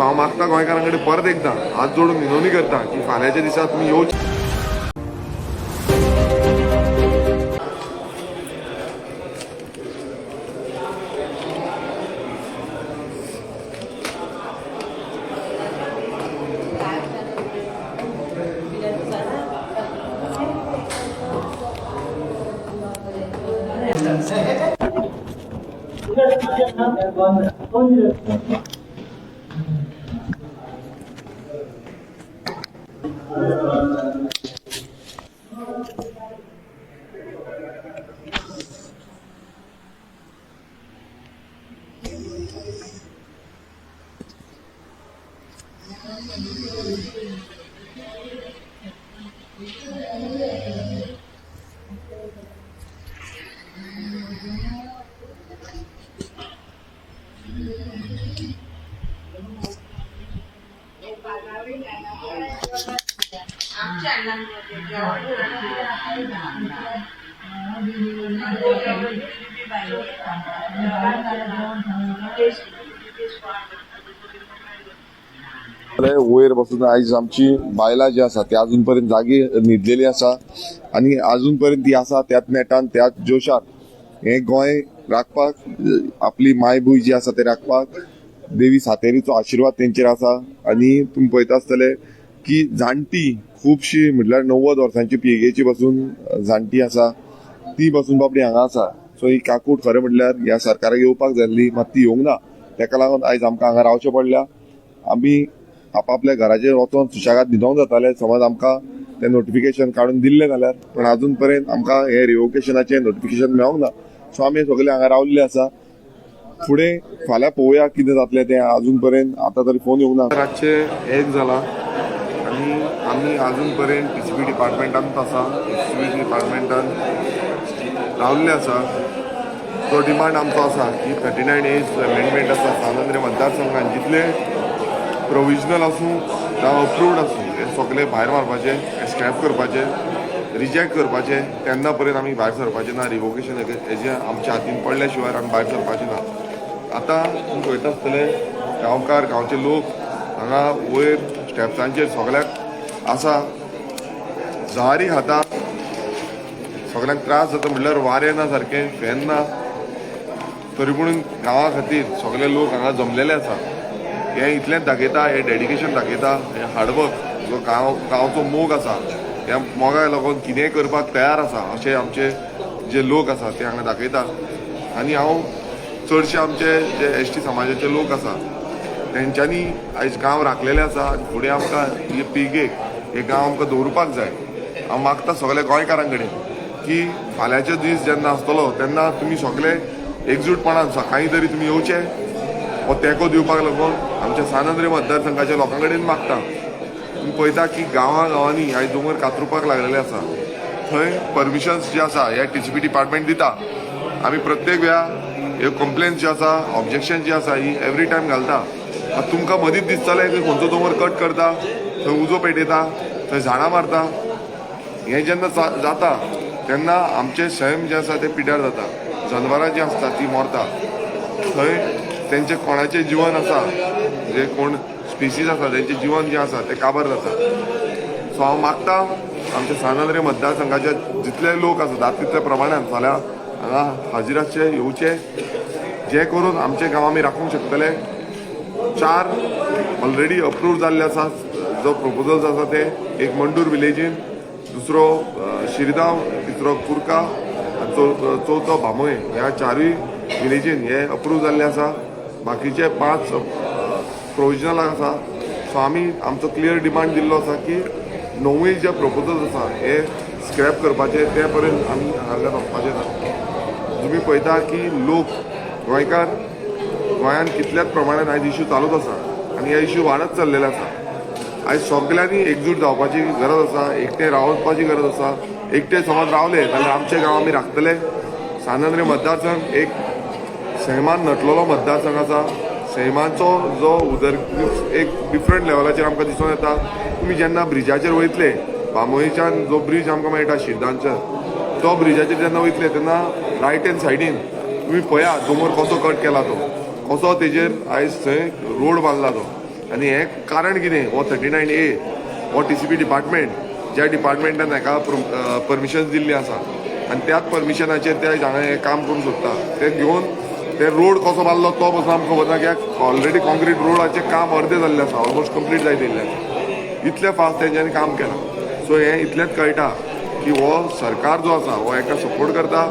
हांव मागता गोंयकारां कडेन परत एकदां हात जोडून विनवणी करता की फाल्यांच्या दिसा तुमी येवचे. वयर बसून आयज आमची बायलां जी आसा ती अजून पर्यंत जागी न्हिदलेली आसा आणि अजून पर्यंत ती आसा त्याच नेटान त्याच जोशान हे गोंय राखपाक आपली मायभूंय जी आसा ते राखपाक देवी सातेरीचो आशिर्वाद तेंचेर आसा. आणि तुम्ही पळयता आसतले की जाणटी खुबशी म्हटल्यार 90 वर्सांची पिळगेची बसून जाणटी आसा ती बसून बाबडी हांगा आसा. सो ही काकूट खरें म्हटल्यार ह्या सरकाराक येवपाक जाय आसली मात ती येवंक ना. तेका लागून आयज आमकां हांगा रावचें पडल्या. आमी आपापल्या घराचेर वचोन सुशेगाद न्हिदोंक जाताले समज आमकां ते नोटिफिकेशन काडून दिल्ले जाल्यार, पण अजून पर्यंत आमकां हे रिवोकेशनाचे नोटिफिकेशन मेळोंक ना. सो आमी सगळे हांगा रावल्ले आसा. फुडें फाल्यां पळोवया कितें जातलें तें. अजून पर्यंत आतां तरी फोन येवंक ना. रातचे 1 जाला आनी आमी अजून पर्यंत PCB डिपार्टमेंटांत आसा. PCB डिपार्टमेंटान रावल्ले आसा. तो डिमांड आमचो आसा की 39A अमेंडमेंट आसा सानंद्रे मतदारसंघान जितले प्रोविजनल आसूं जावं अप्रूव्ड आसूं हे सगळे भायर मारपाचे, स्क्रॅप करपाचे, रिजेक्ट करपाचे. तेन्ना पर्यंत आमी भायर सरपाचे ना. रिवोकेशन हेजे आमच्या हातीन पडल्या शिवाय आमी भायर सरपाचे ना. आतां तुमी पळयता आसतले गांवकार गांवचे लोक हांगा वयर स्टेप्सांचेर सगळ्याक आसा. जहारी खाता सगळ्यांक त्रास जाता म्हटल्यार वारें ना सारकें, फॅन ना. तरी पूण गांवा खातीर सगळे लोक हांगा जमलेले आसा. हे इतलेंच दाखयता, हे डेडिकेशन दाखयता, हे हार्डवर्क जो गांवचो मोग आसा ह्या मोगाक लागून कितेंय करपाक तयार आसा अशे आमचे जे लोक आसा ते हांगा दाखयता. आनी हांव चडशे आमचे जे ST समाजाचे लोक आसा तेंच्यांनी आयज गांव राखलेले आसा आनी फुडें आमकां ही पिळगेक हे गांव आमकां दवरपाक जाय. हांव मागता सगळ्या गोंयकारां कडेन की फाल्यांचो दीस जेन्ना आसतलो तेन्ना तुमी सगळे एकजूटपणान सकाळीं तरी तुमी येवचे हो तेंको दिवपाक लागून आमच्या सानंद्रे मतदारसंघाच्या लोकां कडेन मागता. तुम्ही पळयता की गांवांनी आयज दोंगर कातरुपाक लागलेले आसा. थंय परमिशन्स जे आसा हे TCP डिपार्टमेंट दिता. आमी प्रत्येक वेळा हे कंप्लेन्स जे आसा ऑब्जेक्शन जी आसा ही एवरी टायम घालता. तुमकां मदींच दिसतलें की खंयचो दोंगर कट करता, थंय उजो पेटयता, थंय झाडां मारता. हें जेन्ना जाता तेन्ना आमचें सैम जें आसा तें पिड्ड्यार जाता. जनवरां जीं आसता तीं मरता. थंय तेंचें कोणाचें जिवन आसा जे कोण स्पिसीज आसा तेंचें जिवन जें आसा तें काबार जाता. सो हांव मागता आमच्या सानंद्रे मतदारसंघाचे जितले लोक आसा जाता तितल्या प्रमाणान फाल्यां हांगा हाजीर आसचे, येवचे, जे करून आमचे गांव आमी राखूंक शकतले. 4 ऑलरेडी अप्रूव्ह जाल्ले आसा जो प्रपोजल्स आसा ते. एक मंडूर विलेजीन, दुसरो शिरगांव, तिसरो कुरका आनी चवथो भामोय. ह्या 4य विलेजीन हे अप्रूव्ह जाल्ले आसा. बाकीचे 5 प्रोविजनल आसा. सो आमी आमचो क्लियर डिमांड दिल्लो आसा की 9 जे प्रपोजल्स आसा हे स्क्रॅप करपाचे. ते पर्यंत आमी हांगासल्यान वचपाचे ना. तुमी पळयता की लोक गोंयकार गोंयान कितल्याच प्रमाणान आयज इश्यू चालूच आसा आनी हे इश्यू वाडत चल्लेले आसा. आयज सगळ्यांनी एकजूट जावपाची गरज आसा. एकटे रावपाची गरज आसा. एकटे समज रावले जाल्यार आमचे गांव आमी राखतले. सानंद्रे मतदारसंघ एक सैमान नटलेलो मतदारसंघ आसा. सैमाचो जो एक डिफरंट लेवलाचेर आमकां दिसून येता. तुमी जेन्ना ब्रिजाचेर वयतले बामोयेच्यान जो ब्रीज आमकां मेळटा शिरदांचो तो ब्रिजाचेर जेन्ना वयतले तेन्ना रायट हँड सायडीन तुमी पळया दोंगर कसो कट केला तो, कसो तेजेर आयज थंय रोड बांदला तो. आनी हें कारण कितें हो 39A हो TCP डिपार्टमेंट ज्या डिपार्टमेंटान हाका परमिशन्स दिल्ली आसा आनी त्याच परमिशनाचेर ते हांगा हें काम करूंक सोदता ते घेवन ते रोड कसो बांदलो तो पासून आमकां खबर ना कित्याक ऑलरेडी कॉन्क्रीट रोडाचें काम अर्दें जाल्लें आसा ऑलमोस्ट कंप्लीट जायत येयल्लें आसा इतलें फास्ट तेंच्यांनी काम केलां सो हें इतलेंच कळटा की हो सरकार जो आसा हो हेका सपोर्ट करता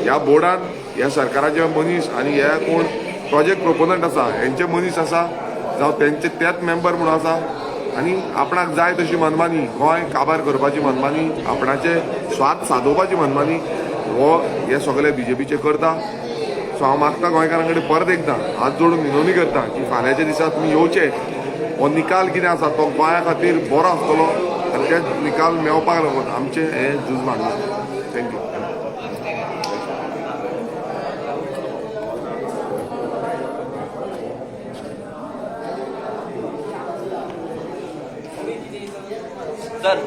ह्या बोर्डान ह्या सरकाराचे मनीस आनी हे कोण प्रोजेक्ट प्रोपोनंट आसा हेंचे मनीस आसा जावं तेंचे तेच मेंबर म्हणून आसा आनी आपणाक जाय तशी मनमानी गोंय काबार करपाची मनमानी आपणाचे स्वार्थ सादोवपाची मनमानी हो हे सगळे BJPचे करता सो हांव मागता गोंयकारां कडेन परत एकदां हात जोडून विनवणी करता की फाल्यांच्या दिसा तुमी येवचे हो निकाल कितें आसा तो गोंया खातीर बरो आसतलो आनी ते निकाल मेळपाक लागून आमचें हें झूज भांगलें थँक्यू सर